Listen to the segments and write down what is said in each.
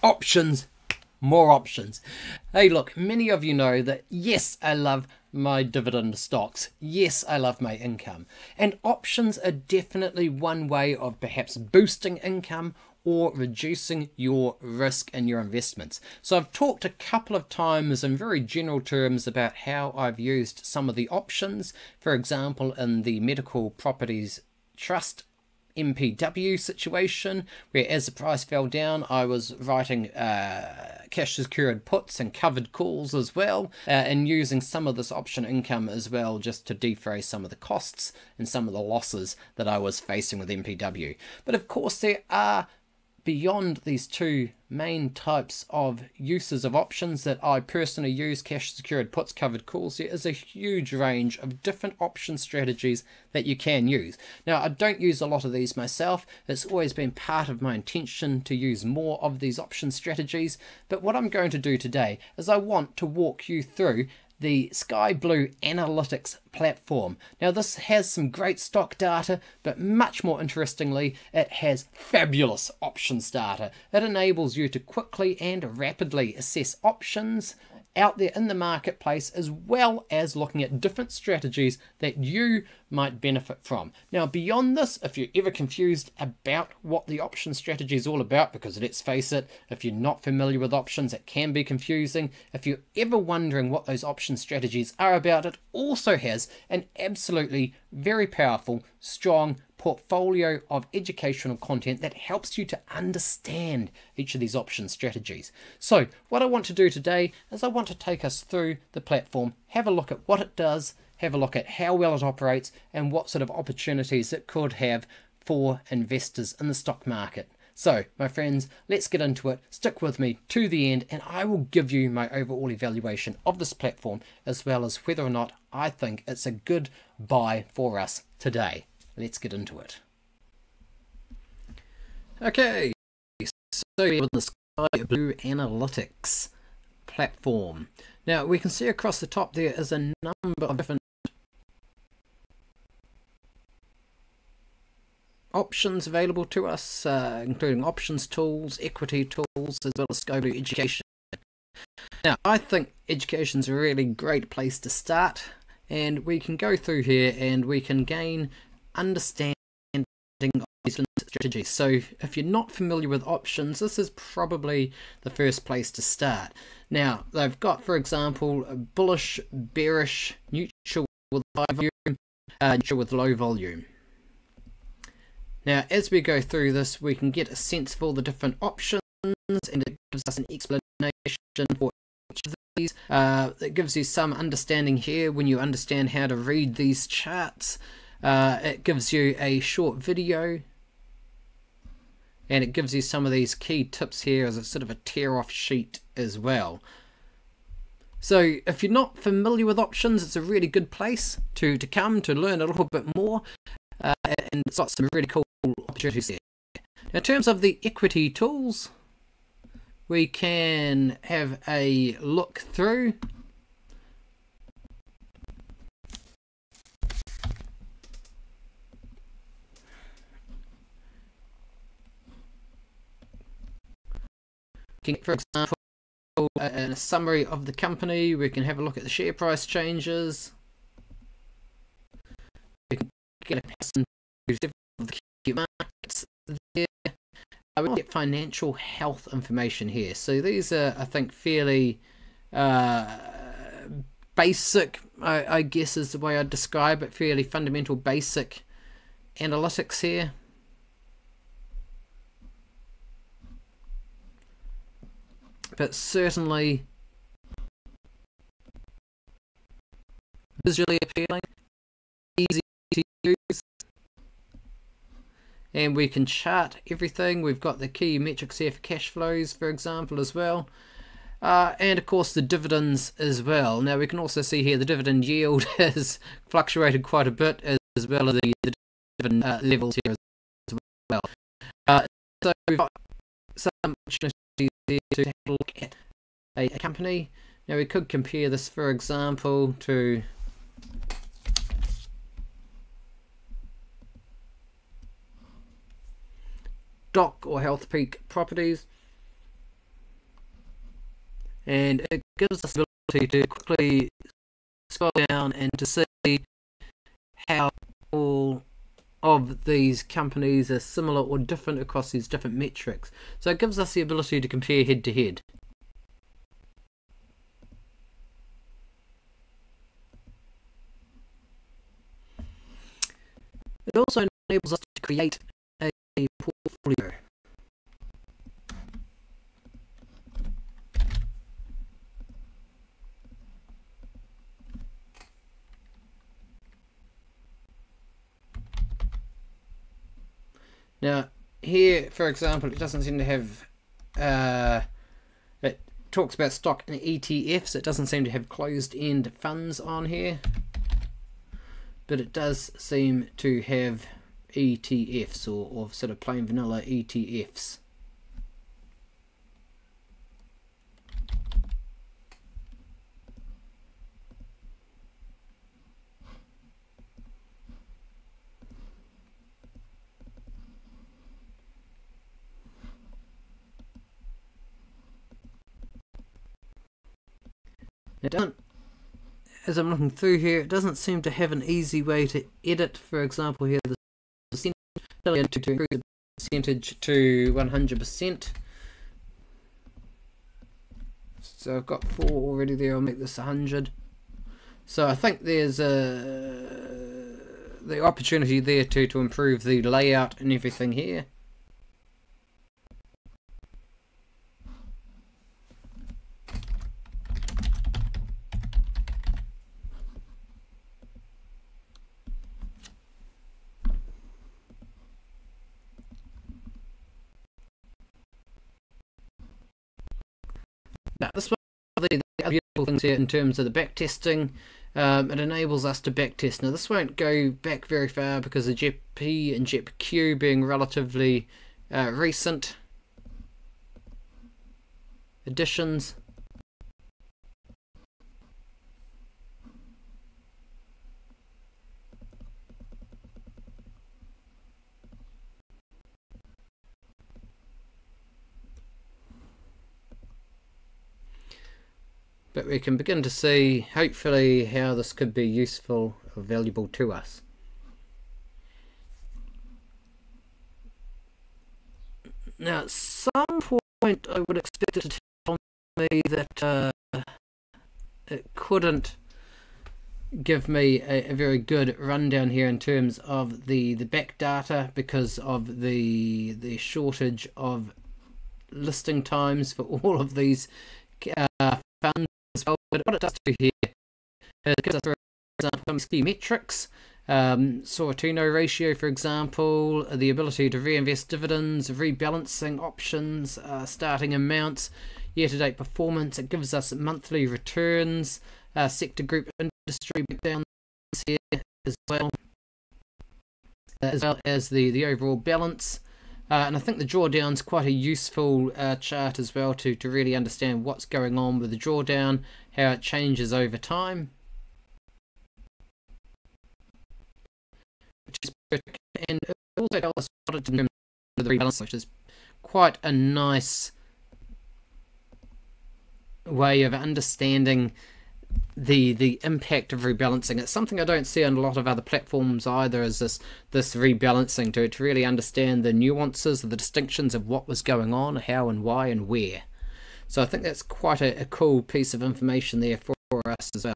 Options, more options. Hey, look, many of you know that yes, I love my dividend stocks. Yes, I love my income. And options are definitely one way of perhaps boosting income or reducing your risk in your investments. So I've talked a couple of times in very general terms about how I've used some of the options, for example, in the medical properties trust MPW situation, where as the price fell down, I was writing cash secured puts and covered calls as well, and using some of this option income as well just to defray some of the costs and some of the losses that I was facing with MPW. But of course there are, beyond these two main types of uses of options that I personally use, cash secured puts, covered calls, there is a huge range of different option strategies that you can use. Now, I don't use a lot of these myself. It's always been part of my intention to use more of these option strategies, but what I'm going to do today is I want to walk you through the Sky Blue Analytics platform. Now this has some great stock data, but much more interestingly, it has fabulous options data. It enables you to quickly and rapidly assess options out there in the marketplace, as well as looking at different strategies that you might benefit from. Now beyond this, if you're ever confused about what the option strategy is all about, because let's face it, if you're not familiar with options, it can be confusing. If you're ever wondering what those option strategies are about, it also has an absolutely very powerful, strong portfolio of educational content that helps you to understand each of these option strategies. So what I want to do today is I want to take us through the platform, have a look at what it does, have a look at how well it operates, and what sort of opportunities it could have for investors in the stock market. So, my friends, let's get into it. Stick with me to the end, and I will give you my overall evaluation of this platform, as well as whether or not I think it's a good buy for us today. Let's get into it. Okay, so with the Sky Blue Analytics platform. Now, we can see across the top there is a number of different options available to us, including options tools, equity tools, as well as Sky Blue Education. Now, I think education is a really great place to start, and we can go through here and we can gain understanding of these strategies. So if you're not familiar with options, this is probably the first place to start. Now, they've got, for example, bullish, bearish, neutral with high volume, neutral with low volume. Now, as we go through this, we can get a sense of all the different options, and it gives us an explanation for each of these. It gives you some understanding here when you understand how to read these charts. It gives you a short video, and it gives you some of these key tips here as a sort of a tear-off sheet as well. So if you're not familiar with options, it's a really good place to come to learn a little bit more, and it's got some really cool opportunities there. Now, in terms of the equity tools, we can have a look through. For example, in a summary of the company, we can have a look at the share price changes. We can get a comparison of the key markets there. We will get financial health information here. So these are, I think, fairly basic, I guess is the way I'd describe it, fairly fundamental basic analytics here. But certainly visually appealing, easy to use, and we can chart everything. We've got the key metrics here for cash flows, for example, as well, and of course the dividends as well. Now we can also see here the dividend yield has fluctuated quite a bit, as well as the dividend levels here as well. So we've got some opportunities there to have a look at a company. Now we could compare this, for example, to Doc or Health Peak Properties. and it gives us the ability to quickly scroll down and to see how all of these companies are similar or different across these different metrics. So it gives us the ability to compare head to head. It also enables us to create a portfolio. Now, here, for example, it doesn't seem to have, it talks about stock and ETFs. It doesn't seem to have closed-end funds on here, but it does seem to have ETFs, or sort of plain vanilla ETFs. It doesn't, as I'm looking through here, it doesn't seem to have an easy way to edit. For example, here the percentage to increase the percentage to 100%. So I've got 4 already there. I'll make this 100. So I think there's the opportunity there to improve the layout and everything here. Now, this is one of the other beautiful things here in terms of the back testing. It enables us to back test. Now, this won't go back very far because the JEP and JEP-Q being relatively recent additions. But we can begin to see, hopefully, how this could be useful or valuable to us. Now, at some point, I would expect it to tell me that it couldn't give me a very good rundown here in terms of the back data because of the shortage of listing times for all of these funds. Well, but what it does do here is it gives us, for example, some key metrics, Sortino ratio, for example, the ability to reinvest dividends, rebalancing options, starting amounts, year-to-date performance. It gives us monthly returns, sector group industry breakdowns here as well as the overall balance. And I think the drawdown's quite a useful chart as well to really understand what's going on with the drawdown, how it changes over time. Which is perfect. And it also tells us what it did in the rebalance, which is quite a nice way of understanding the impact of rebalancing. It's something I don't see on a lot of other platforms either, is this rebalancing to really understand the nuances, the distinctions of what was going on, how and why and where. So I think that's quite a cool piece of information there for us as well.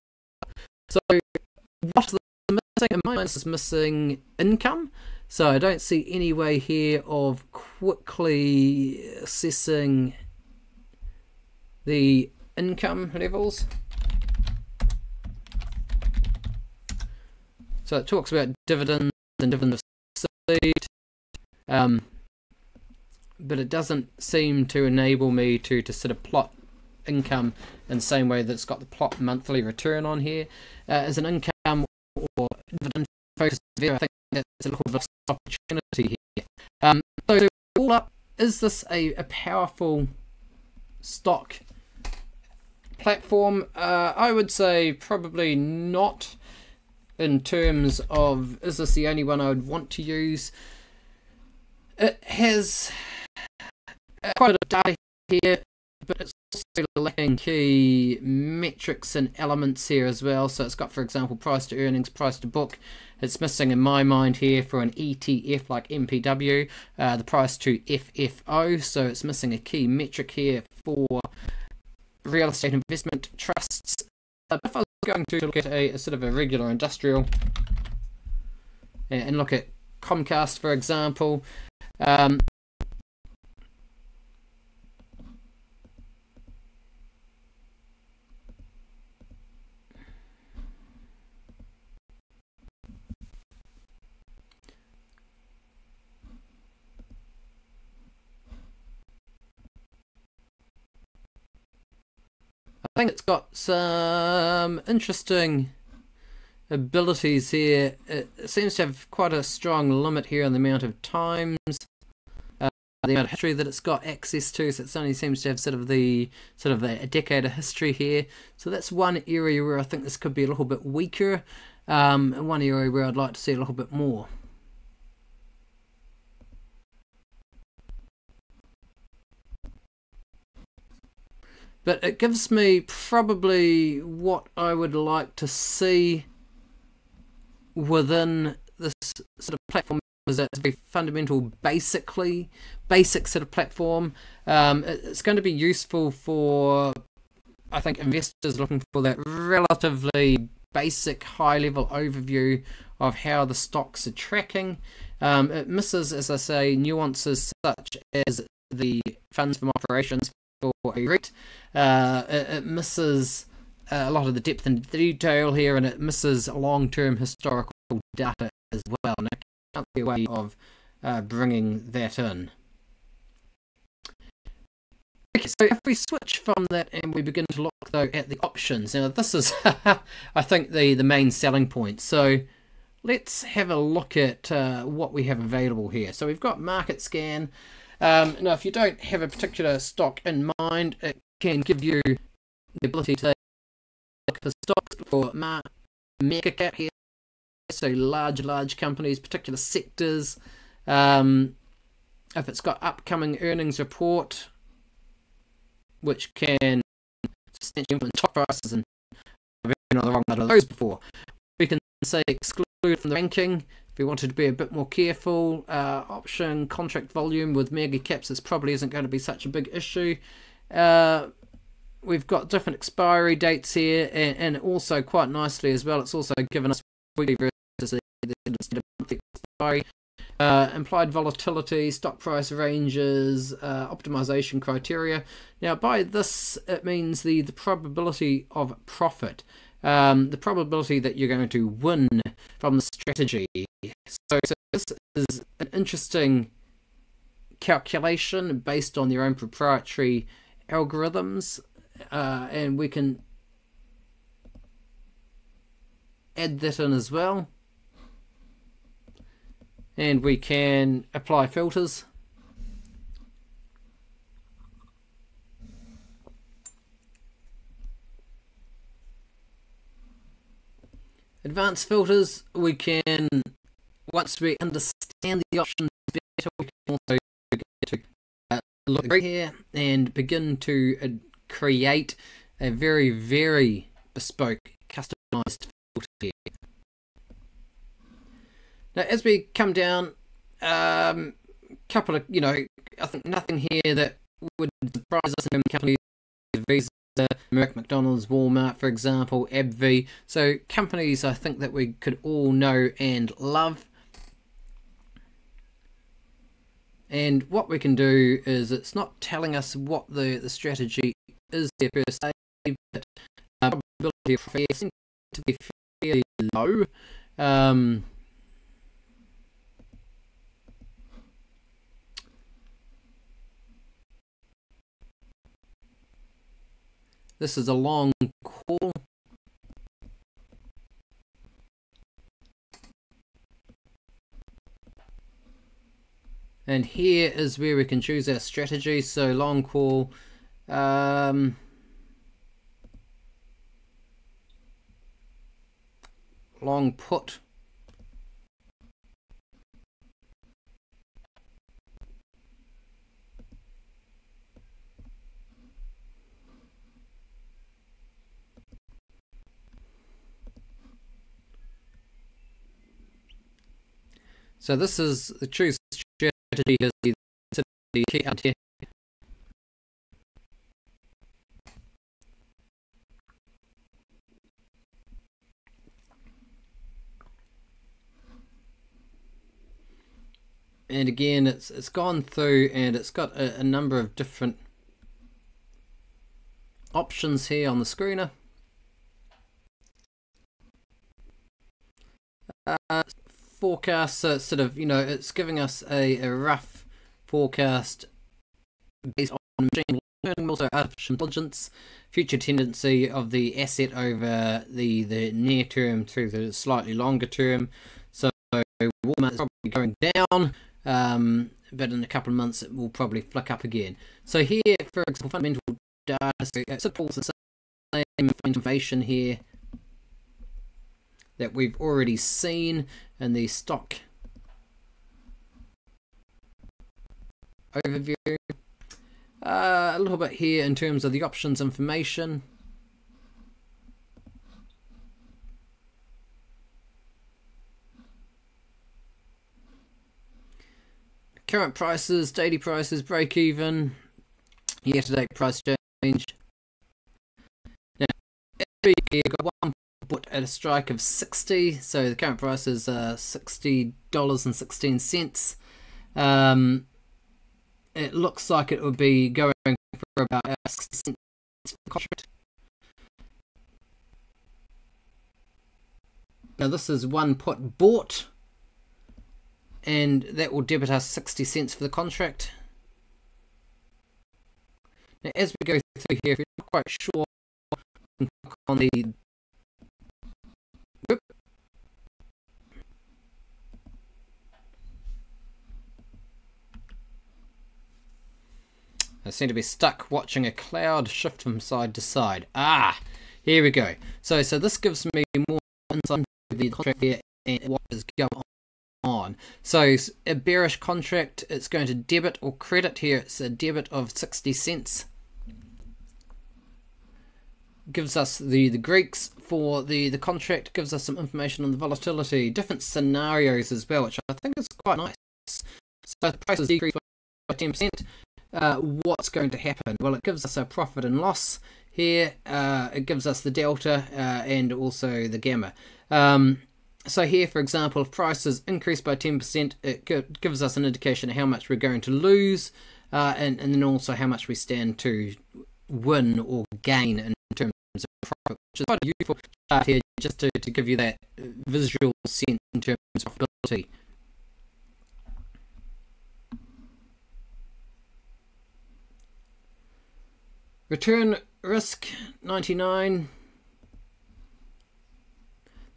So what's missing? In my mind, is missing income. So I don't see any way here of quickly assessing the income levels. So it talks about dividends and dividend received, but it doesn't seem to enable me to sort of plot income in the same way that it's got the plot monthly return on here. As an income or dividend focus there, I think that's a little bit of opportunity here. So all up, is this a powerful stock platform? I would say probably not. In terms of, is this the only one I would want to use? It has quite a bit of data here, but it's also lacking and key metrics and elements here as well. So it's got, for example, price to earnings, price to book. It's missing in my mind here for an ETF like MPW, the price to FFO. So it's missing a key metric here for real estate investment trusts. If I was going to look at a sort of a regular industrial and look at Comcast, for example, I think it's got some interesting abilities here. It seems to have quite a strong limit here on the amount of times, the amount of history that it's got access to. So it only seems to have a decade of history here. So that's one area where I think this could be a little bit weaker, and one area where I'd like to see a little bit more. But it gives me probably what I would like to see within this sort of platform. Is that it's a very fundamental, basic sort of platform. It's going to be useful for, I think, investors looking for that relatively basic, high-level overview of how the stocks are tracking. It misses, as I say, nuances such as the funds from operations for a REIT. It misses a lot of the depth and detail here, and it misses long-term historical data as well. And it can't be a way of bringing that in. Okay, so if we switch from that and we begin to look though at the options, now this is I think the main selling point. So let's have a look at what we have available here. So we've got market scan. Now, if you don't have a particular stock in mind, it can give you the ability to look for stocks for mega cap here, so large companies, particular sectors. If it's got upcoming earnings report, which can substantially influence stock prices, and I've been on the wrong side of those before, we can say exclude from the ranking. If we wanted to be a bit more careful, option contract volume with mega caps, this probably isn't going to be such a big issue. We've got different expiry dates here, and also quite nicely as well, it's also given us weekly versus the monthly expiry, implied volatility, stock price ranges, optimization criteria. Now, by this, it means the probability of profit. The probability that you're going to win from the strategy. So this is an interesting calculation based on their own proprietary algorithms, and we can add that in as well, and we can apply filters. Advanced filters, we can, once we understand the options better, we can also get to look here and begin to create a very, very bespoke, customized filter here. Now, as we come down, couple of, I think nothing here that would surprise us in companies, Visa, Merck, McDonald's, Walmart, for example, AbbVie. So companies I think that we could all know and love. And what we can do is, it's not telling us what the strategy is there per se, but probability of failure seems to be fairly low. This is a long call. And here is where we can choose our strategy. So long call, long put, So this is the true strategy is the key out here. And again, it's gone through and it's got a number of different options here on the screener. Forecast, so it's sort of, you know, it's giving us a rough forecast based on machine learning, also artificial intelligence, future tendency of the asset over the near term through the slightly longer term. So Walmart is probably going down, but in a couple of months it will probably flick up again. So here, for example, fundamental data, so it pulls the same information here that we've already seen in the stock overview. A little bit here in terms of the options information. Current prices, daily prices, break even, year-to-date price change. Now, every year got one put at a strike of 60, so the current price is $60.16. It looks like it would be going for about 60 cents per contract. Now this is one put bought, and that will debit us 60 cents for the contract. Now as we go through here, if you're not quite sure, you can click on the I seem to be stuck watching a cloud shift from side to side. Ah, here we go. So this gives me more insight into the contract here and what is going on. So a bearish contract, it's going to debit or credit here. It's a debit of 60 cents. Gives us the Greeks for the contract, gives us some information on the volatility, different scenarios as well, which I think is quite nice. So the price is decreased by 10%. What's going to happen? Well, it gives us a profit and loss here. It gives us the delta and also the gamma. So here, for example, if prices increase by 10%, it gives us an indication of how much we're going to lose, and then also how much we stand to win or gain in terms of profit, which is quite a useful chart here just to give you that visual sense in terms of profitability. Return risk 99.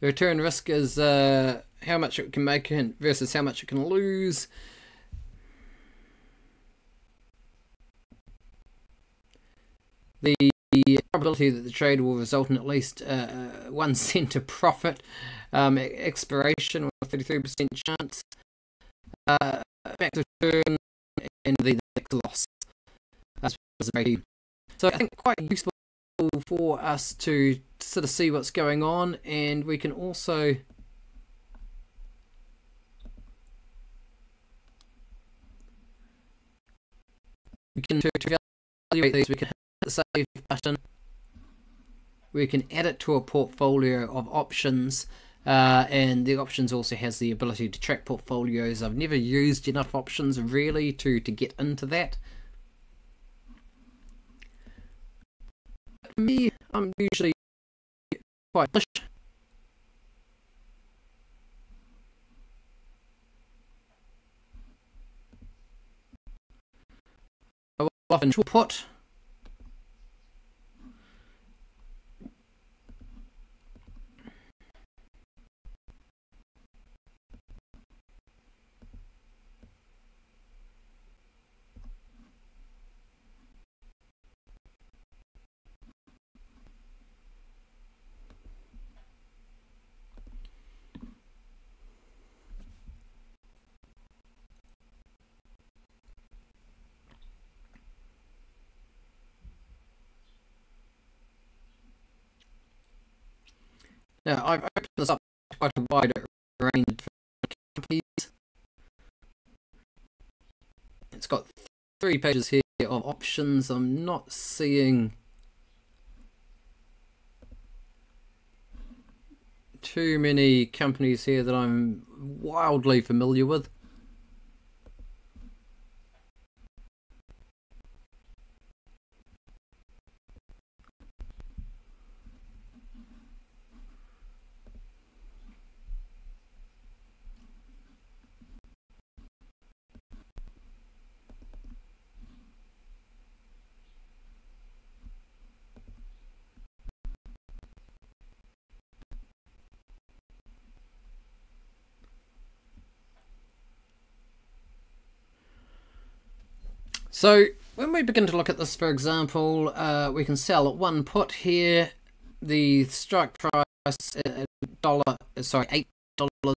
The return risk is how much it can make versus how much it can lose. The probability that the trade will result in at least 1 cent of profit. Expiration with 33% chance. Back to return and the loss. So I think quite useful for us to sort of see what's going on, and we can also to evaluate these. We can hit the save button. We can add it to a portfolio of options, and the options also has the ability to track portfolios. I've never used enough options really to get into that. For me, I'm usually quite bullish. I will often put now, I've opened this up to quite a wide range of companies. 3 pages here of options. I'm not seeing too many companies here that I'm wildly familiar with. So when we begin to look at this, for example, we can sell at one put here. The strike price $8.50 will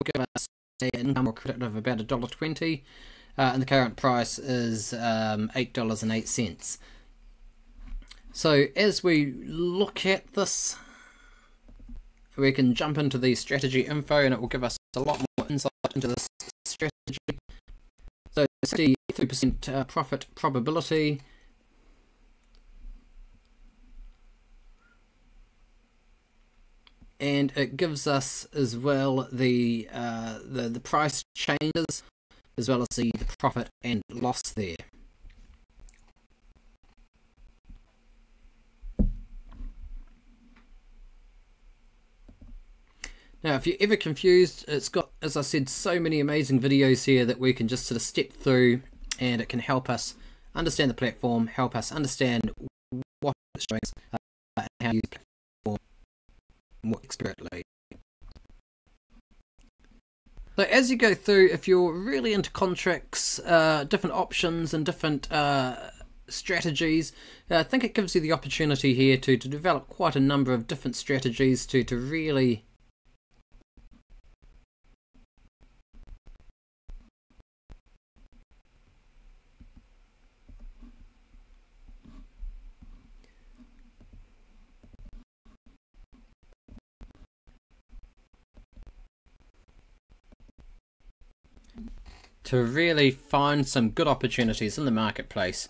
give us an income or credit of about $1.20, and the current price is $8.08. So as we look at this, we can jump into the strategy info, and it will give us a lot more insight into this strategy. So 63% profit probability. And it gives us as well the price changes, as well as the profit and loss there. Now, if you're ever confused, it's got, as I said, so many amazing videos here that we can just sort of step through, and it can help us understand the platform, help us understand what it's showing us, and how to use the platform more expertly. So as you go through, if you're really into contracts, different options and different strategies, I think it gives you the opportunity here to develop quite a number of different strategies to really find some good opportunities in the marketplace.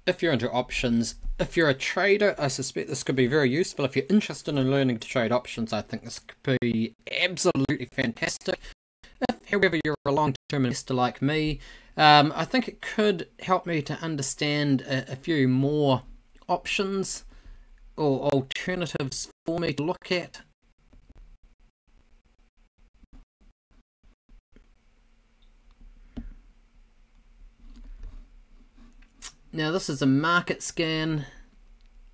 If you're into options, if you're a trader, I suspect this could be very useful. If you're interested in learning to trade options, I think this could be absolutely fantastic. If, however, you're a long-term investor like me, I think it could help me to understand a few more options or alternatives for me to look at. Now this is a market scan.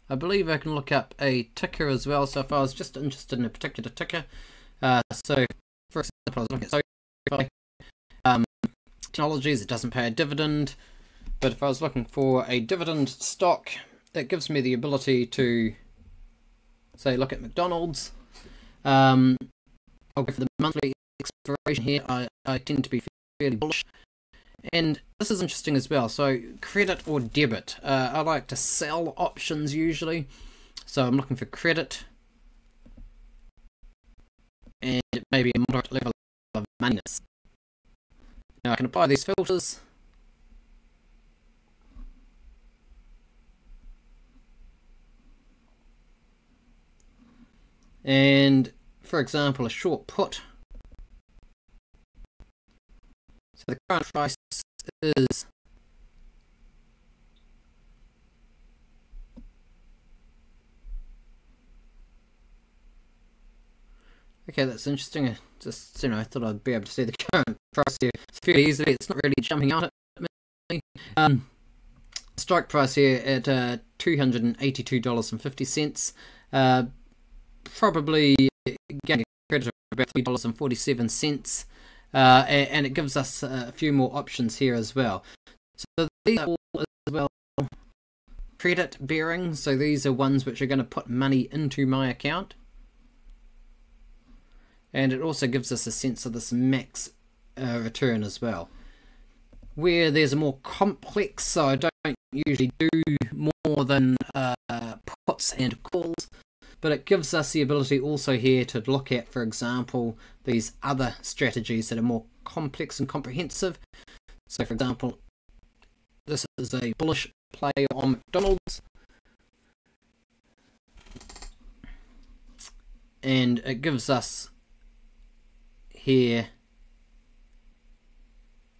I believe I can look up a ticker as well. So if I was just interested in a particular ticker, so for example, I was looking at technologies, it doesn't pay a dividend. But if I was looking for a dividend stock, that gives me the ability to, say, look at McDonald's. I'll go for the monthly expiration here. I tend to be fairly bullish. And this is interesting as well. So credit or debit. I like to sell options usually. So I'm looking for credit. And maybe a moderate level of moneyness. Now I can apply these filters. And for example, a short put. So the current price is okay. That's interesting. I just I thought I'd be able to see the current price here. It's fairly easily. It's not really jumping out at me. Strike price here at $282.50. Probably getting credit of about $3.47. And it gives us a few more options here as well. So these are all as well credit bearing. So these are ones which are going to put money into my account. And it also gives us a sense of this max return as well. Where there's a more complex, so I don't usually do more than puts and calls. But it gives us the ability also here to look at, for example, these other strategies that are more complex and comprehensive. So, for example, this is a bullish play on McDonald's, and it gives us here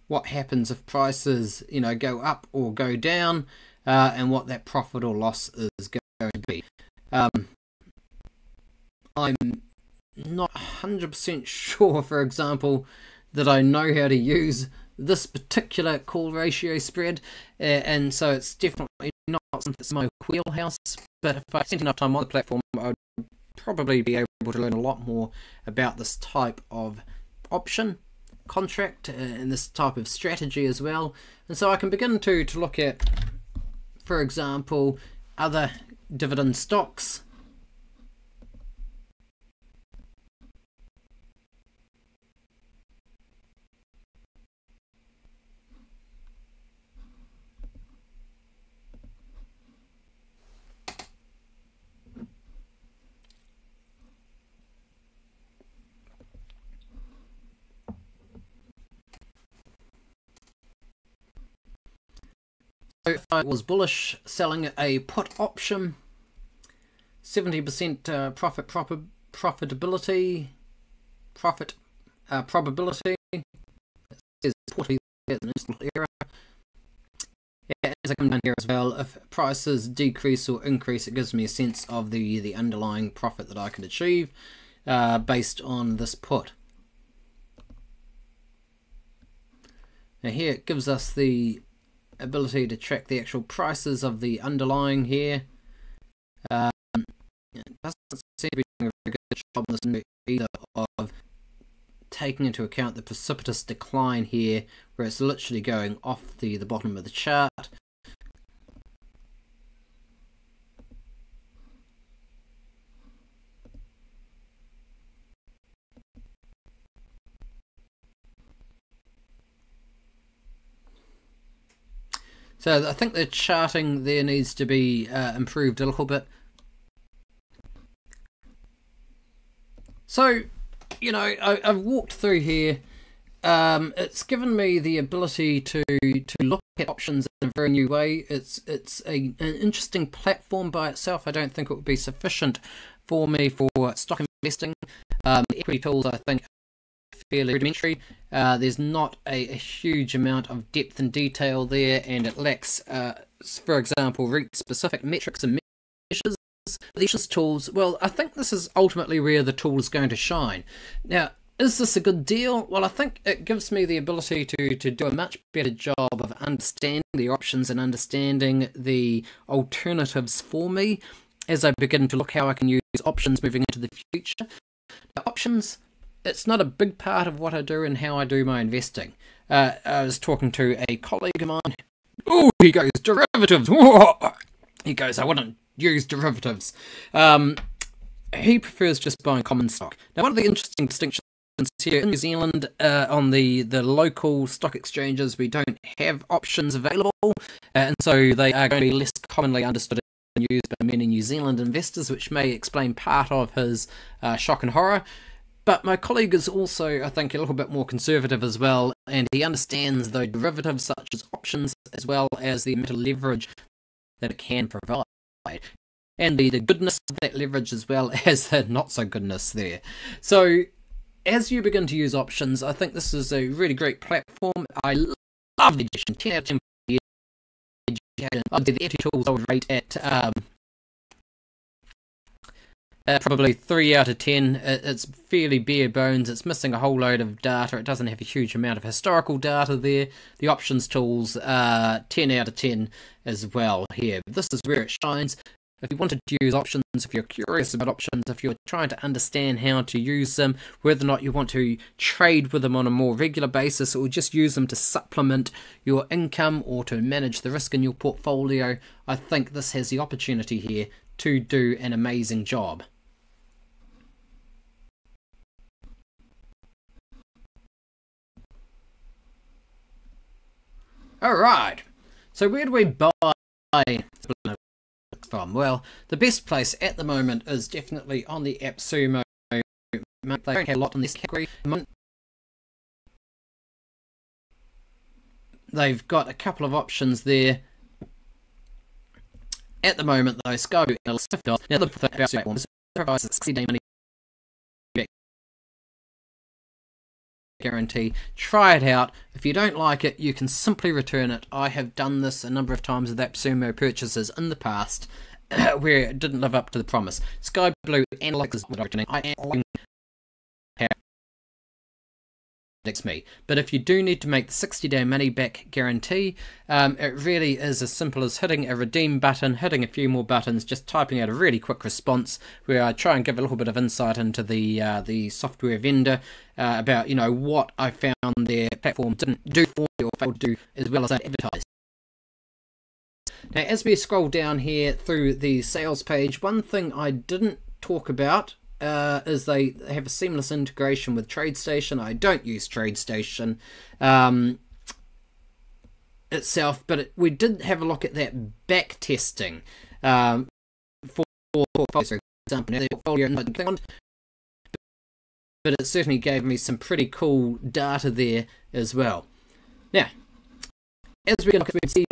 what happens if prices, you know, go up or go down, and what that profit or loss is going to be. I'm not 100% sure, for example, that I know how to use this particular call ratio spread, and so it's definitely not something that's my wheelhouse, but if I spent enough time on the platform, I would probably be able to learn a lot more about this type of option contract and this type of strategy as well. And so I can begin to look at, for example, other dividend stocks. So if I was bullish, selling a put option, 70% probability. It says put as an instant error. Yeah, as I come down here as well, if prices decrease or increase, it gives me a sense of the underlying profit that I can achieve based on this put. Now here it gives us the ability to track the actual prices of the underlying here. It doesn't seem to be doing a very good job on this either of taking into account the precipitous decline here, where it's literally going off the bottom of the chart. So I think the charting there needs to be improved a little bit. So, you know, I've walked through here. It's given me the ability to look at options in a very new way. It's an interesting platform by itself. I don't think it would be sufficient for me for stock investing. The equity tools, I think, fairly rudimentary. There's not a huge amount of depth and detail there, and it lacks, for example, REIT specific metrics and measures. These tools, well, I think this is ultimately where the tool is going to shine. Now, is this a good deal? Well, I think it gives me the ability to do a much better job of understanding the options and understanding the alternatives for me as I begin to look how I can use options moving into the future. Now, options, it's not a big part of what I do and how I do my investing. I was talking to a colleague of mine. Oh, he goes, derivatives. Whoa! He goes, I wouldn't use derivatives. He prefers just buying common stock. Now, one of the interesting distinctions here in New Zealand, on the local stock exchanges, we don't have options available, and so they are going to be less commonly understood and used by many New Zealand investors, which may explain part of his shock and horror. But my colleague is also, I think, a little bit more conservative as well, and he understands the derivatives such as options as well as the amount of leverage that it can provide, and the goodness of that leverage as well as the not so goodness there. So as you begin to use options, I think this is a really great platform. I love the edition, 10 out of 10 for the edition. I'd say the equity tools I would rate at probably 3 out of 10. It's fairly bare bones. It's missing a whole load of data. It doesn't have a huge amount of historical data there. The options tools, 10 out of 10 as well here. This is where it shines. If you wanted to use options, if you're curious about options, if you're trying to understand how to use them, whether or not you want to trade with them on a more regular basis or just use them to supplement your income or to manage the risk in your portfolio, I think this has the opportunity here to do an amazing job. Alright, so where do we buy from? Well, the best place at the moment is definitely on the AppSumo. They don't have a lot in this category. they've got a couple of options there. At the moment, though, Sky analysts $50. Now, the platform provides a 60-day money back guarantee. Try it out. If you don't like it, you can simply return it. I have done this a number of times with AppSumo purchases in the past where it didn't live up to the promise. Sky Blue analyzes what I am me. But if you do need to make the 60-day money back guarantee, it really is as simple as hitting a redeem button, hitting a few more buttons, just typing out a really quick response where I try and give a little bit of insight into the software vendor about, you know, what I found their platform didn't do for me or failed to do as well as I advertised. Now, as we scroll down here through the sales page, one thing I didn't talk about is they have a seamless integration with TradeStation. I don't use TradeStation itself, but we did have a look at that back testing for portfolios, for example. Now, the portfolio, but it certainly gave me some pretty cool data there as well. Now, as we can see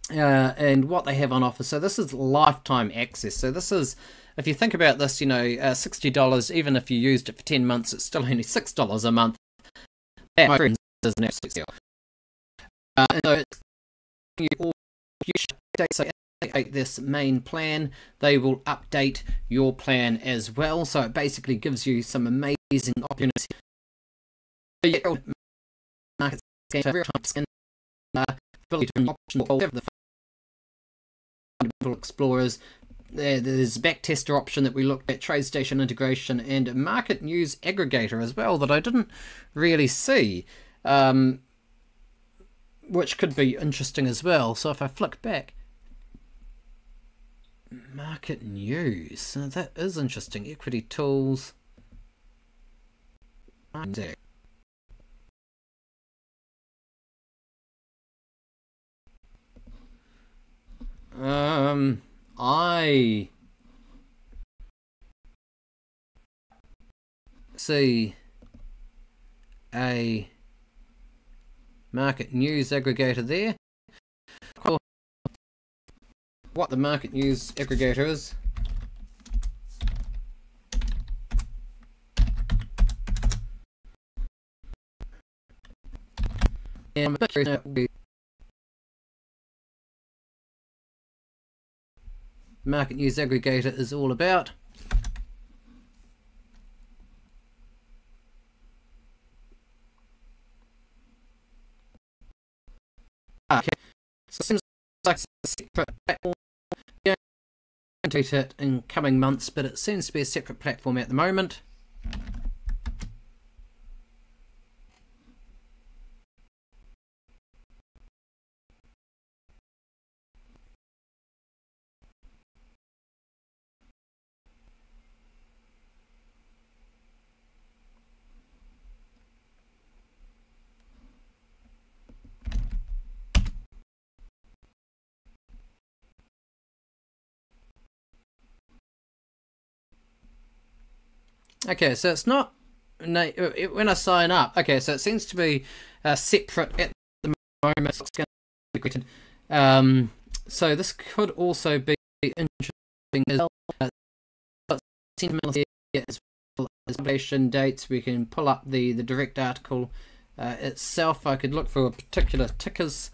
and what they have on offer. So this is lifetime access. So this is, if you think about this, you know, $60, even if you used it for 10 months, it's still only $6 a month. That, my friends, is an absolute deal. And so it's, so this main plan, they will update your plan as well. So it basically gives you some amazing opportunities. Market scan, real-time scan, ability to option the explorers. There's backtester option that we looked at, TradeStation integration, and a market news aggregator as well that I didn't really see, which could be interesting as well. So if I flick back, market news, so that is interesting. Equity tools, I see a market news aggregator there. What the market news aggregator is. And market news aggregator is all about. Okay, so it seems like a separate platform. Yeah, I'm going to it in coming months, but it seems to be a separate platform at the moment. Okay, so it's not when I sign up. Okay, so it seems to be separate at the moment. So this could also be interesting as well. As well as publication dates, we can pull up the direct article itself. I could look for particular tickers.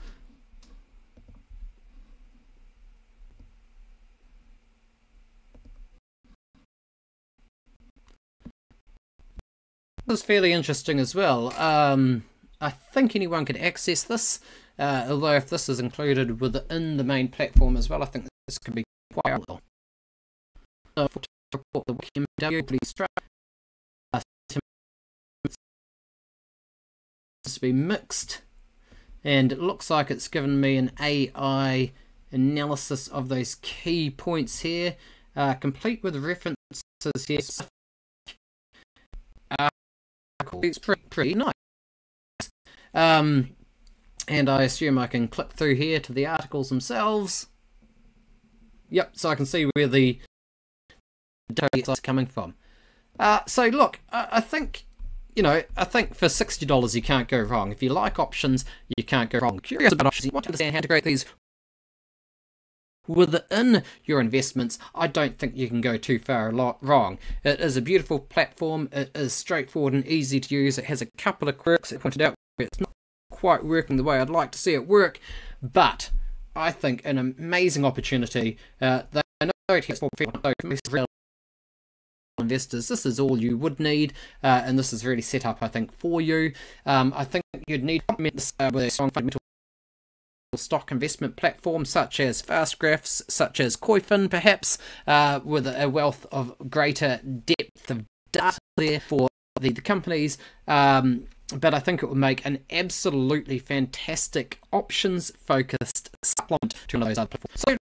This is fairly interesting as well. I think anyone could access this, although if this is included within the main platform as well, I think this could be quite well. So to report the WMW, please try to be mixed, and it looks like it's given me an AI analysis of those key points here, complete with references here. It's pretty nice. And I assume I can click through here to the articles themselves. Yep, so I can see where the data is coming from. So look, I think, you know, I think for $60 you can't go wrong. If you like options, you can't go wrong. Curious about options, you want to understand how to create these within your investments, I don't think you can go too far wrong. It is a beautiful platform. It is straightforward and easy to use. It has a couple of quirks. I pointed out it's not quite working the way I'd like to see it work, but I think an amazing opportunity. They know it has for real investors. This is all you would need, and this is really set up, I think, for you. I think you'd need to complement this with a strong fundamental stock investment platform such as Fastgraphs, such as Koifin perhaps, with a wealth of greater depth of data there for the companies, but I think it would make an absolutely fantastic options focused supplement to one of those other platforms. So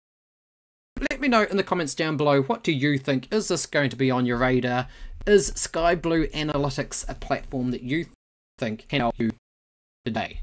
let me know in the comments down below, what do you think? Is this going to be on your radar? Is Sky Blue Analytics a platform that you think can help you today?